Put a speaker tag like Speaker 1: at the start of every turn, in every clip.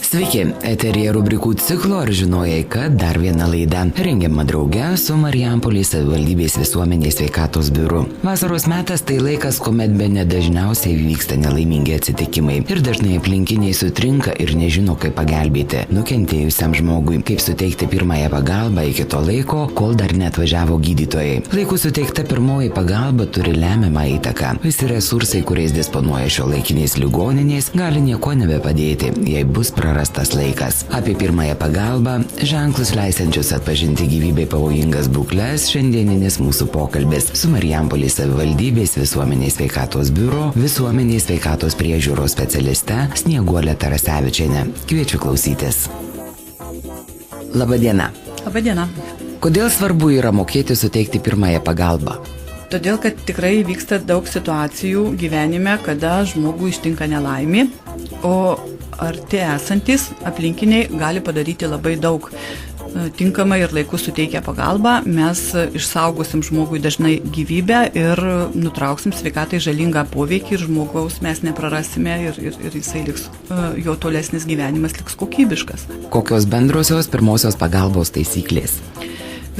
Speaker 1: Sveiki, eteryje rubrikų ciklo Ar žinojai, kad dar viena laida rengiama drauge su Marijampolės savivaldybės visuomenės sveikatos biuru. Vasaros metas tai laikas, kuomet bene dažniausiai vyksta nelaimingi atsitikimai ir dažnai aplinkiniai sutrinka ir nežino, kaip pagelbėti nukentėjusiam žmogui, kaip suteikti pirmąją pagalbą iki to laiko, kol dar neatvažiavo gydytojai. Laiku suteikta pirmoji pagalba turi lemiamą įtaką. Visi resursai, kuriais disponuoja šiuolaikinės ligoninės, gali nieko nebepadėti, jei bus prarastas laikas. Apie pirmąją pagalbą, ženklus leisiančius atpažinti gyvybei pavojingas būkles, šiandieninis mūsų pokalbis su Marijampolės savivaldybės visuomenės sveikatos biuro visuomenės sveikatos priežiūros specialiste Snieguole Tarasevičiene. Kviečiu klausytis. Labadiena.
Speaker 2: Labadiena.
Speaker 1: Kodėl svarbu yra mokėti suteikti pirmąją pagalbą?
Speaker 2: Todėl, kad tikrai vyksta daug situacijų gyvenime, kada žmogų ištinka nelaimė, o arti esantis aplinkiniai gali padaryti labai daug. Tinkamai ir laiku suteikę pagalbą, mes išsaugosim žmogui dažnai gyvybę ir nutrauksim sveikatai žalingą poveikį ir žmogaus mes neprarasime ir jisai liks, jo tolesnis gyvenimas liks kokybiškas.
Speaker 1: Kokios bendrosios pirmosios pagalbos taisyklės?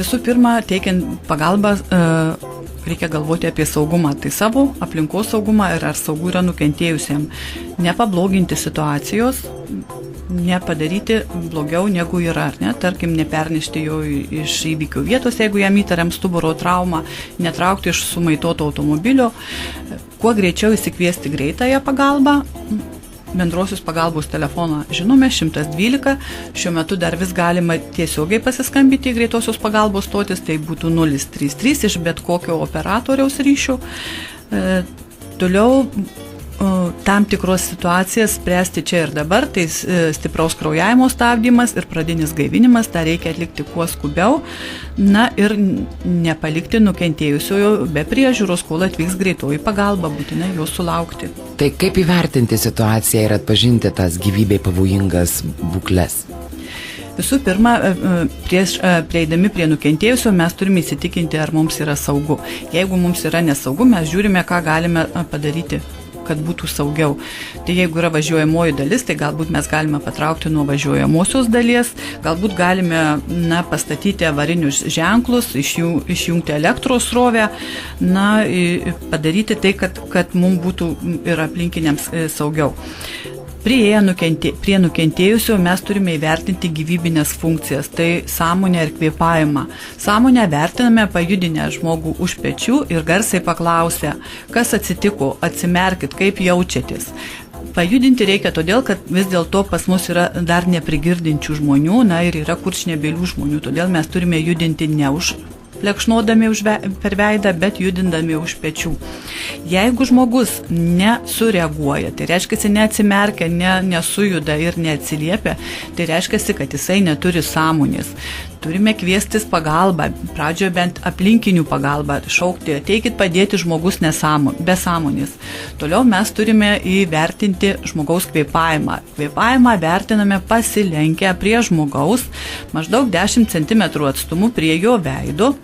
Speaker 2: Visų pirma, teikiant pagalbą, reikia galvoti apie saugumą, tai savo aplinkos saugumą ir ar saugu yra nukentėjusiam. Nepabloginti situacijos, nepadaryti blogiau negu yra, tarkim, nepernešti jo iš įvykių vietos, jeigu jam įtariam stuburo traumą, netraukti iš sumaitoto automobilio, kuo greičiau įsikviesti greitąją pagalbą. Bendrosios pagalbos telefoną žinome 112, šiuo metu dar vis galima tiesiogiai pasiskambinti į greitosios pagalbos stotis, tai būtų 033 iš bet kokio operatoriaus ryšių. Toliau tam tikros situacijas spręsti čia ir dabar, tai stipraus kraujavimo stabdymas ir pradinis gaivinimas, tą reikia atlikti kuo skubiau, ir nepalikti nukentėjusiojo be priežiūros, kol atvyks greitoji pagalba, būtinai jo sulaukti.
Speaker 1: Tai kaip įvertinti situaciją ir atpažinti tas gyvybei pavojingas būkles?
Speaker 2: Visų pirma, prieš prieidami prie nukentėjusio mes turime įsitikinti, ar mums yra saugu. Jeigu mums yra nesaugu, mes žiūrime, ką galime padaryti, kad būtų saugiau. Tai jeigu yra važiuojamoji dalis, tai galbūt mes galime patraukti nuo važiuojamosios dalies, galbūt galime pastatyti avarinius ženklus, išjungti elektros srovę, padaryti tai, kad mums būtų ir aplinkiniams saugiau. Prie nukentėjusio mes turime įvertinti gyvybinės funkcijas, tai sąmonę ir kvėpavimą. Sąmonę vertiname pajudinę žmogų už pečių ir garsiai paklausę, kas atsitiko, atsimerkit, kaip jaučiatės. Pajudinti reikia todėl, kad vis dėlto pas mus yra dar neprigirdinčių žmonių, ir yra kurčnebylių žmonių, todėl mes turime judinti ne už plekšnodami per veidą, bet judindami už pečių. Jeigu žmogus nesureaguoja, tai reiškia, neatsimerkia, nesujuda ir neatsiliepia, tai reiškia, kad jisai neturi sąmonės. Turime kviestis pagalbą, pradžioje bent aplinkinių pagalbą, šaukti, ateikit padėti žmogus be sąmonės. Toliau mes turime įvertinti žmogaus kvėpavimą. Kvėpavimą vertiname pasilenkę prie žmogaus, maždaug 10 cm atstumu prie jo veido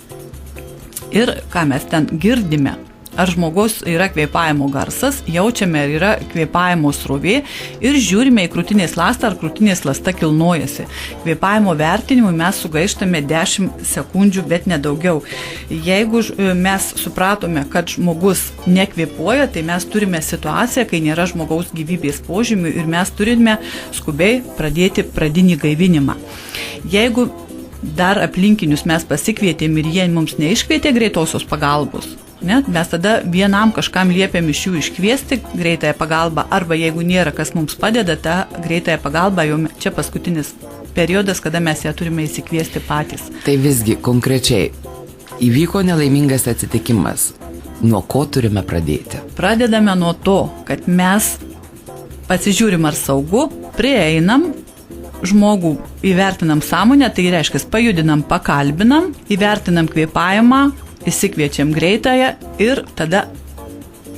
Speaker 2: ir ką mes ten girdime. Ar žmogus yra kvėpavimo garsas, jaučiame, ar yra kvėpavimo srovė ir žiūrime į krūtinės ląstą, ar krūtinės ląsta kilnojasi. Kvėpavimo vertinimui mes sugaištame 10 sekundžių, bet nedaugiau. Jeigu mes supratome, kad žmogus nekvėpuoja, tai mes turime situaciją, kai nėra žmogaus gyvybės požymių ir mes turime skubiai pradėti pradinį gaivinimą. Jeigu dar aplinkinius mes pasikvietėm ir jie mums neiškvietė greitosios pagalbos, mes tada vienam kažkam liepiam iš jų iškviesti greitąją pagalbą, arba jeigu nėra, kas mums padeda, tą greitąją pagalbą, jau čia paskutinis periodas, kada mes ją turime įsikviesti patys.
Speaker 1: Tai visgi konkrečiai įvyko nelaimingas atsitikimas. Nuo ko turime pradėti?
Speaker 2: Pradedame nuo to, kad mes pasižiūrim, ar saugu, prieinam žmogų, įvertinam sąmonę, tai reiškia, pajudinam, pakalbinam, įvertinam kvėpavimą, įsikviečiam greitąją ir tada,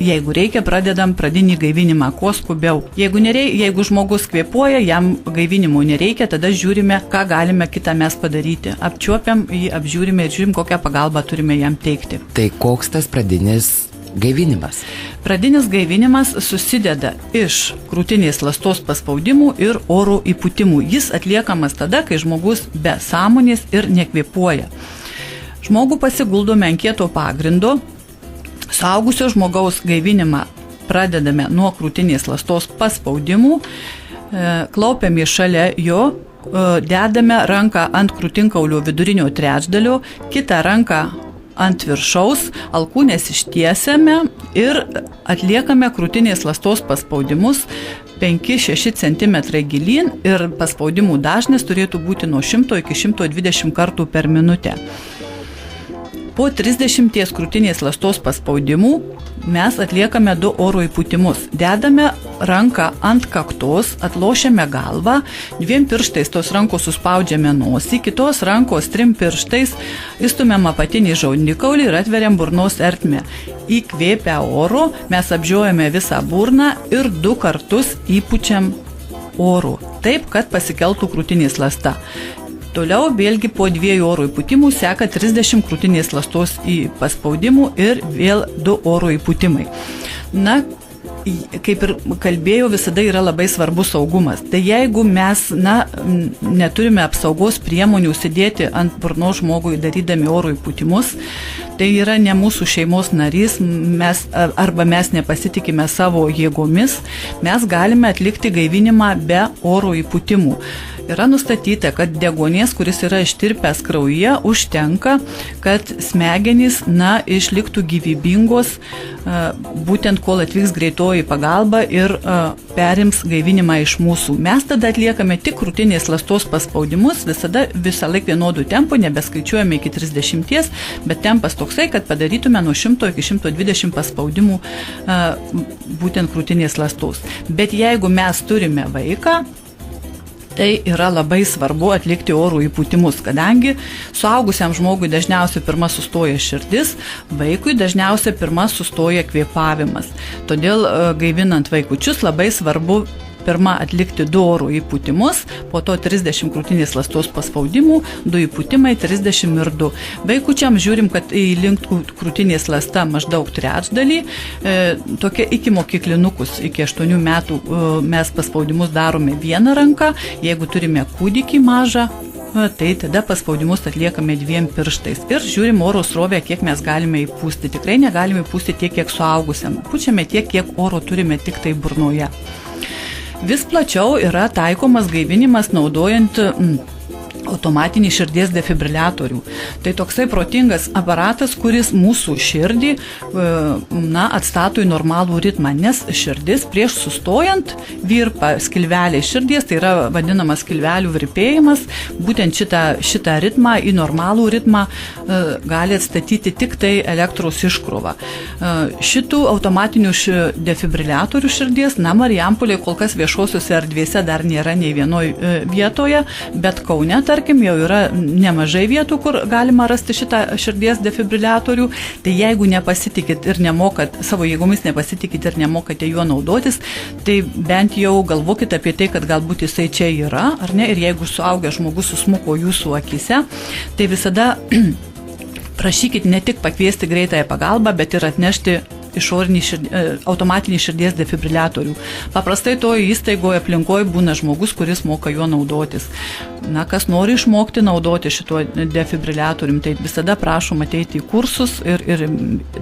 Speaker 2: jeigu reikia, pradedam pradinį gaivinimą kuo skubiau. Jeigu žmogus kvėpuoja, jam gaivinimo nereikia, tada žiūrime, ką galime kitą mes padaryti. Apčiuopiam jį, apžiūrime ir žiūrim, kokią pagalbą turime jam teikti.
Speaker 1: Tai koks tas pradinis Gaivinimas.
Speaker 2: Pradinis gaivinimas susideda iš krūtinės ląstos paspaudimų ir oro įpūtimų. Jis atliekamas tada, kai žmogus be sąmonės ir nekvėpuoja. Žmogų pasiguldome ant kieto pagrindo. Suaugusio žmogaus gaivinimą pradedame nuo krūtinės ląstos paspaudimų, klaupiame šalia jo, dedame ranką ant krūtinkaulio vidurinio trečdalio, kitą ranką ant viršaus, alkūnės ištiesiame ir atliekame krūtinės ląstos paspaudimus 5-6 cm gilyn ir paspaudimų dažnis turėtų būti nuo 100 iki 120 kartų per minutę. Po 30 krūtinės ląstos paspaudimų mes atliekame 2 oro įpūtimus. Dedame ranką ant kaktos, atlošiame galvą, 2 pirštais tos rankos suspaudžiame nosį, kitos rankos 3 pirštais įstumiam apatinį žandikaulį ir atveriam burnos ertmę. Įkvėpę oro mes apžiojame visą burną ir 2 kartus įpučiam oro, taip, kad pasikeltų krūtinės ląsta. Toliau vėlgi po 2 oro įpūtimų seka 30 krūtinės ląstos paspaudimų ir vėl 2 oro įpūtimai. Na, kaip ir kalbėjau, visada yra labai svarbus saugumas. Tai jeigu mes neturime apsaugos priemonių sėdėti ant burnos žmogui darydami oro įpūtimus, tai yra ne mūsų šeimos narys, arba mes nepasitikime savo jėgomis, mes galime atlikti gaivinimą be oro įpūtimų. Yra nustatyta, kad deguonies, kuris yra ištirpęs kraujyje, užtenka, kad smegenys išliktų gyvybingos, būtent kol atvyks greitoji pagalba ir perims gaivinimą iš mūsų. Mes tada atliekame tik krūtinės ląstos paspaudimus, visą laik vienodų tempų, nebeskaičiuojame iki 30, bet tempas toksai, kad padarytume nuo 100 iki 120 paspaudimų būtent krūtinės ląstos. Bet jeigu mes turime vaiką, tai yra labai svarbu atlikti oro įpūtimus, kadangi suaugusiam žmogui dažniausiai pirma sustoja širdis, vaikui dažniausiai pirma sustoja kvėpavimas. Todėl gaivinant vaikučius labai svarbu pirma atlikti 2 oro įpūtimus, po to 30 krūtinės ląstos paspaudimų, 2 įpūtimai, 30 ir 2. Vaikučiam žiūrim, kad įlinktų krūtinės ląsta maždaug trečdalį, tokia iki mokyklinukus, iki 8 metų mes paspaudimus darome vieną ranką, jeigu turime kūdikį mažą, tai tada paspaudimus atliekame 2 pirštais ir žiūrim oro srovę, kiek mes galime įpūsti. Tikrai negalime įpūsti tiek, kiek suaugusiam. Pučiame tiek, kiek oro turime tik tai burnoje. Vis plačiau yra taikomas gaivinimas naudojant automatinį širdies defibriliatorių. Tai toksai protingas aparatas, kuris mūsų širdį atstato į normalų ritmą, nes širdis prieš sustojant virpa skilveliai širdies, tai yra vadinamas skilvelių virpėjimas, būtent šitą ritmą į normalų ritmą gali atstatyti tik tai elektros iškrova. Šitų automatinių defibriliatorių širdies, Marijampolėje kol kas viešosiuose erdvėse dar nėra nei vienoj vietoje, bet Kaune, tarkim, jau yra nemažai vietų, kur galima rasti šitą širdies defibriliatorių. Tai jeigu nepasitikit ir nemokat, savo jėgomis nepasitikit ir nemokate juo naudotis, tai bent jau galvokit apie tai, kad galbūt jisai čia yra, ar ne? Ir jeigu suaugęs žmogus susmuko jūsų akise, tai visada prašykit ne tik pakviesti greitąją pagalbą, bet ir atnešti automatinį širdies defibriliatorių. Paprastai toje įstaigoje aplinkoje būna žmogus, kuris moka juo naudotis. Kas nori išmokti naudoti šituo defibriliatorium, tai visada prašom ateiti į kursus ir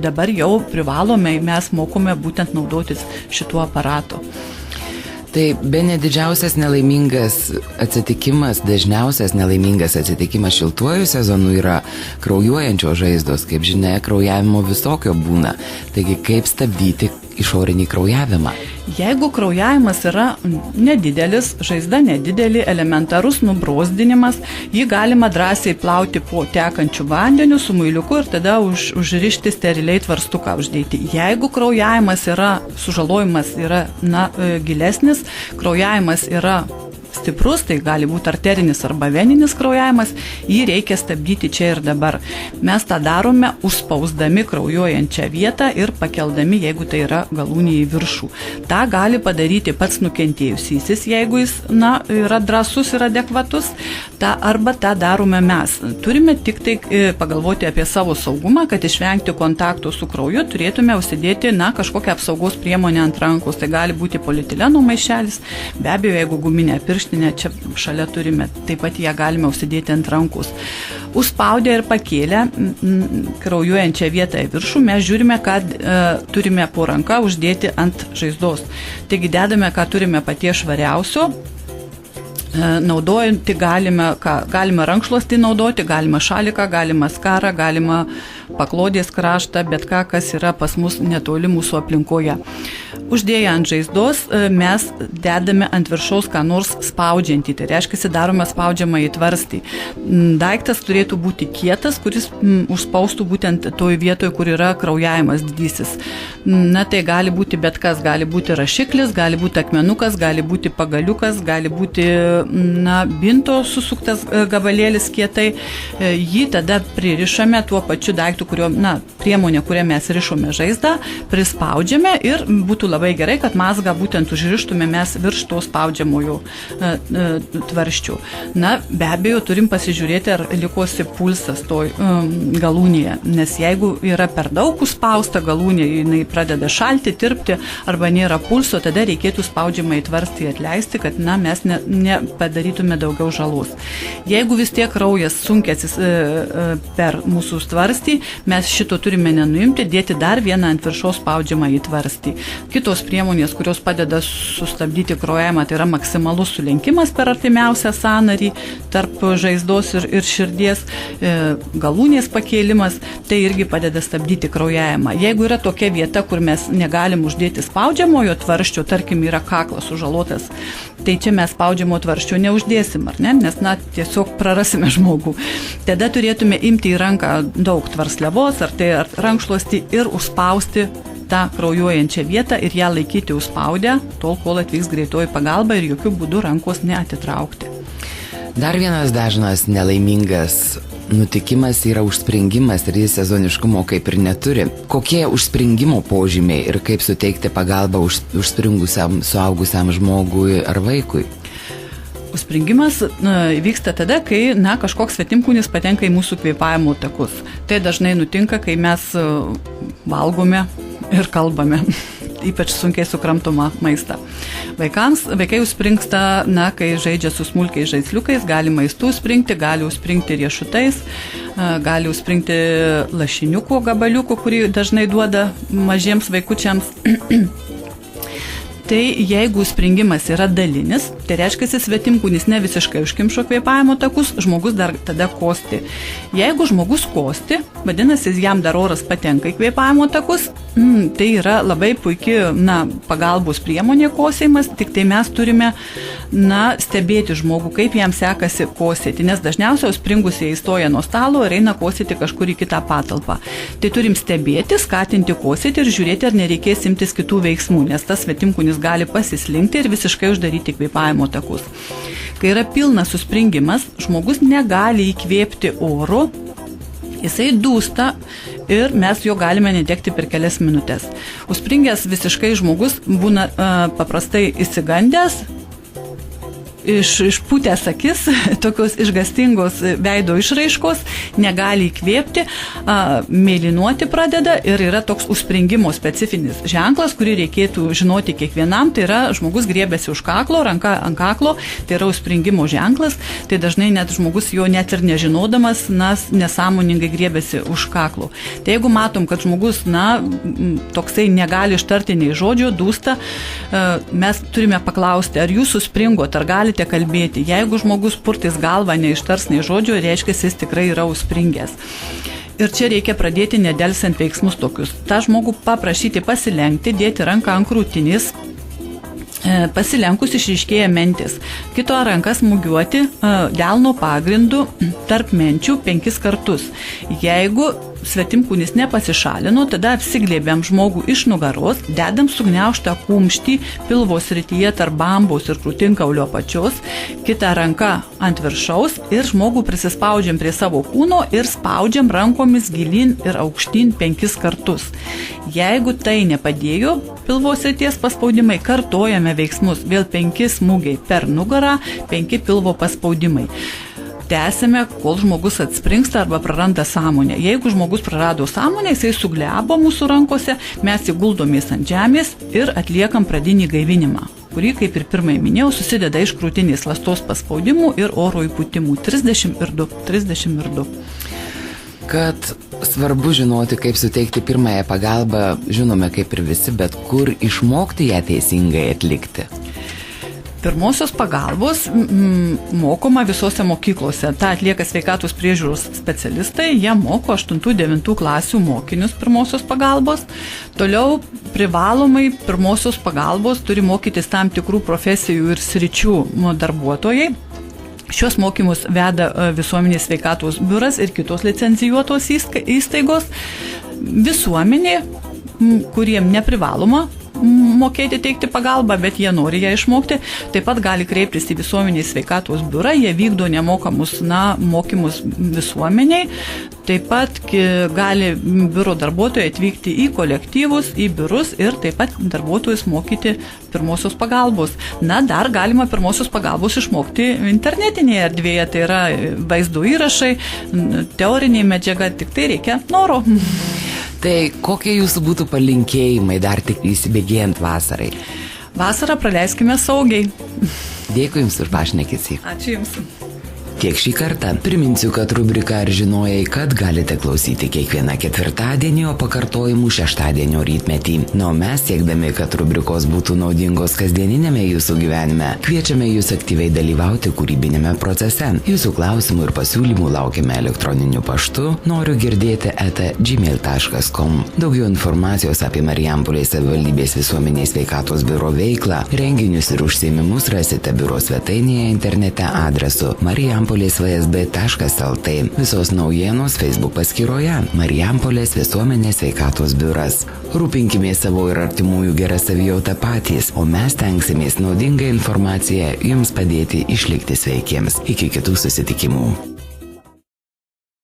Speaker 2: dabar jau privalome, mes mokome būtent naudotis šituo aparatu.
Speaker 1: Tai bene didžiausias nelaimingas atsitikimas, dažniausias nelaimingas atsitikimas šiltuoju sezonu yra kraujuojančios žaizdos. Kaip žinia, kraujavimo visokio būna. Taigi, kaip stabdyti išorinį kraujavimą?
Speaker 2: Jeigu kraujavimas yra nedidelis, žaizda nedidelė, elementarus nubrozdinimas, jį galima drąsiai plauti po tekančių vandeniu su muiliuku ir tada užrišti steriliai tvarstuką uždėti. Jeigu kraujavimas yra, sužalojimas yra gilesnis, kraujavimas yra stiprus, tai gali būti arterinis arba veninis kraujavimas, jį reikia stabdyti čia ir dabar. Mes tą darome užspausdami kraujuojančią vietą ir pakeldami, jeigu tai yra galūnė į viršų. Ta gali padaryti pats nukentėjusysis, jeigu jis yra drąsus ir adekvatus, arba tą darome mes. Turime tik tai pagalvoti apie savo saugumą, kad išvengti kontakto su krauju turėtume užsidėti kažkokią apsaugos priemonę ant rankos. Tai gali būti polietileno maišelis, be abejo, jeigu guminė pirštinė čia šalia turime, taip pat ją galime užsidėti ant rankos. Užspaudę ir pakėlę kraujuojančią vietą į viršų, mes žiūrime, kad turime po ranką uždėti ant žaizdos. Taigi dedame, ką turime paties švariausio. Naudojantį galime rankšluostį naudoti, galima šaliką, galima skarą, galima paklodės kraštą, bet ką, kas yra pas mus netoli mūsų aplinkoje. Uždėję ant žaizdos mes dedame ant viršaus ką nors spaudžiantį, tai reiškia, darome spaudžiamą į tvarstį. Daiktas turėtų būti kietas, kuris užspaustų būtent toj vietoje, kur yra kraujavimas didysis. Tai gali būti bet kas, gali būti rašiklis, gali būti akmenukas, gali būti pagaliukas, gali būti binto susuktas gabalėlis kietai. Jį tada pririšame tuo pačiu daiktu, priemonė, kurią mes rišome žaizdą, prispaudžiame ir būtų labai gerai, kad mazgą būtent užrištume mes virš to spaudžiamojų tvarščių. Be abejo, turim pasižiūrėti, ar likosi pulsas toj galūnėje, nes jeigu yra per daug užspausta galūnė, jinai pradeda šalti, tirpti, arba nėra pulso, tada reikėtų spaudžiamą į tvarstį atleisti, kad mes nepadarytume daugiau žalos. Jeigu vis tiek kraujas sunkiasis per mūsų tvarstį, mes šito turime nenuimti, dėti dar vieną ant viršaus spaudžiamą į tvarstį. Kitos priemonės, kurios padeda sustabdyti kraujavimą, tai yra maksimalus sulenkimas per artimiausią sąnarį tarp žaizdos ir širdies, galūnės pakėlimas, tai irgi padeda stabdyti kraujavimą. Jeigu yra tokia vieta, kur mes negalim uždėti spaudžiamojo tvarščio, tarkim yra kaklas sužalotas, tai čia mes spaudžiamo tvarščio neuždėsim, ar ne? Nes tiesiog prarasime žmogų. Tada turėtume imti į ranką daug tvarsliavos ar rankšluostį ir užspausti tą kraujuojančią vietą ir ją laikyti užspaudę, tol kol atvyks greitoji pagalba ir jokių būdų rankos neatitraukti.
Speaker 1: Dar vienas dažnas nelaimingas nutikimas yra užspringimas ir jis sezoniškumo kaip ir neturi. Kokie užspringimo požymiai ir kaip suteikti pagalbą užspringusiam suaugusiam žmogui ar vaikui?
Speaker 2: Užspringimas vyksta tada, kai kažkoks svetimkūnis patenka į mūsų kvėpavimo takus. Tai dažnai nutinka, kai mes valgome ir kalbame, ypač sunkiai sukramtomą maistą. Vaikai užspringsta, kai žaidžia su smulkiais žaisliukais, gali maistų užspringti, gali užspringti riešutais, gali užspringti lašiniuko gabaliuko, kurį dažnai duoda mažiems vaikučiams. Tai jeigu springimas yra dalinis, tai reiškia, svetimkūnis ne visiškai užkimšo kvėpavimo takus, žmogus dar tada kosti. Jeigu žmogus kosti, vadinasi, jam dar oras patenka į kvėpavimo takus, tai yra labai puikia pagalbos priemonė kosėjimas, tik tai mes turime stebėti žmogų, kaip jam sekasi kosėti, nes dažniausiai užspringusieji įstoja nuo stalo ir eina kosėti kažkur į kitą patalpą. Tai turim stebėti, skatinti kosėti ir žiūrėti, ar nereikės imtis kitų veiksmų, nes tas svetimkūnis gali pasislinkti ir visiškai uždaryti kvėpavimo takus. Kai yra pilnas užspringimas, žmogus negali įkvėpti oro, jisai dūsta ir mes jo galime netekti per kelias minutės. Užspringęs visiškai žmogus būna paprastai įsigandęs, išpūtęs akis, tokios išgastingos veido išraiškos, negali įkvėpti, mėlynuoti pradeda ir yra toks užspringimo specifinis ženklas, kurį reikėtų žinoti kiekvienam, tai yra žmogus griebiasi už kaklo, ranka ant kaklo, tai yra užspringimo ženklas, tai dažnai net žmogus jo net ir nežinodamas, nesąmoningai griebiasi už kaklo. Tai jeigu matom, kad žmogus, toksai negali ištarti nei žodžio, dūsta, mes turime paklausti, ar jūs užspringot, ar galite kalbėti. Jeigu žmogus purtys galvą, neištars nei žodžio, reiškia, jis tikrai yra užspringęs. Ir čia reikia pradėti nedelsiant veiksmus tokius. Ta žmogų paprašyti pasilenkti, dėti ranką ant krūtinės, pasilenkus išryškėja mentis. Kito rankas smūgiuoti delno pagrindu tarp menčių 5 kartus. Jeigu svetimkūnis nepasišalino, tada apsiglėbėm žmogų iš nugaros, dedam sugniaužtą kumštį pilvo srityje tarp bambos ir krūtinkaulio apačios, kitą ranką ant viršaus ir žmogų prisispaudžiam prie savo kūno ir spaudžiam rankomis gilyn ir aukštyn 5 kartus. Jeigu tai nepadėjo, pilvo srities paspaudimai, kartojame veiksmus, vėl 5 smūgiai per nugarą, 5 pilvo paspaudimai. Tęsime, kol žmogus atspringsta arba praranda sąmonę. Jeigu žmogus prarado sąmonę, jisai suglebo mūsų rankose, mes įguldomės ant žemės ir atliekam pradinį gaivinimą, kurį, kaip ir pirmai minėjau, susideda iš krūtinės ląstos paspaudimų ir oro įpūtimų 32.
Speaker 1: Kad svarbu žinoti, kaip suteikti pirmąją pagalbą, žinome kaip ir visi, bet kur išmokti ją teisingai atlikti?
Speaker 2: Pirmosios pagalbos mokoma visose mokyklose. Ta atlieka sveikatos priežiūros specialistai, jie moko 8-9 klasių mokinius pirmosios pagalbos. Toliau privalomai pirmosios pagalbos turi mokytis tam tikrų profesijų ir sričių darbuotojai. Šios mokymus veda visuomenės sveikatos biuras ir kitos licencijuotos įstaigos. Visuomenė, kuriem neprivaloma mokėti teikti pagalbą, bet jie nori ją išmokti, taip pat gali kreiptis į visuomenės sveikatos biurą, jie vykdo nemokamus mokymus visuomeniai, taip pat gali biuro darbuotojai atvykti į kolektyvus, į biurus ir taip pat darbuotojus mokyti pirmosios pagalbos. Dar galima pirmosios pagalbos išmokti internetinėje erdvėje, tai yra vaizdo įrašai, teorinė medžiaga, tik tai reikia noro.
Speaker 1: Tai kokie jūsų būtų palinkėjimai dar tik įsibėgėjant vasarai?
Speaker 2: Vasarą praleiskime saugiai.
Speaker 1: Dėkui Jums už pašnekesį.
Speaker 2: Ačiū Jums.
Speaker 1: Tiek šį kartą. Priminsiu, kad rubrika Ar žinojai, kad galite klausyti kiekvieną ketvirtadienį, o pakartojimų šeštadienio rytmetį. O mes, siekdami, kad rubrikos būtų naudingos kasdieninėme jūsų gyvenime, kviečiame jūs aktyviai dalyvauti kūrybinėme procese. Jūsų klausimų ir pasiūlymų laukiame elektroniniu paštu noriu-girdėti@gmail.com. Daugiau informacijos apie Marijampolės savivaldybės visuomenės sveikatos biuro veiklą, renginius ir užsiėmimus rasite biuro svetainėje internete adresu marijampolės.vsb.lt. Visos naujienos Facebook paskyroje Marijampolės visuomenės sveikatos biuras. Rūpinkimės savo ir artimųjų gerą savijautą patys, o mes tenksimės naudingą informaciją jums padėti išlikti sveikiems. Iki kitų susitikimų.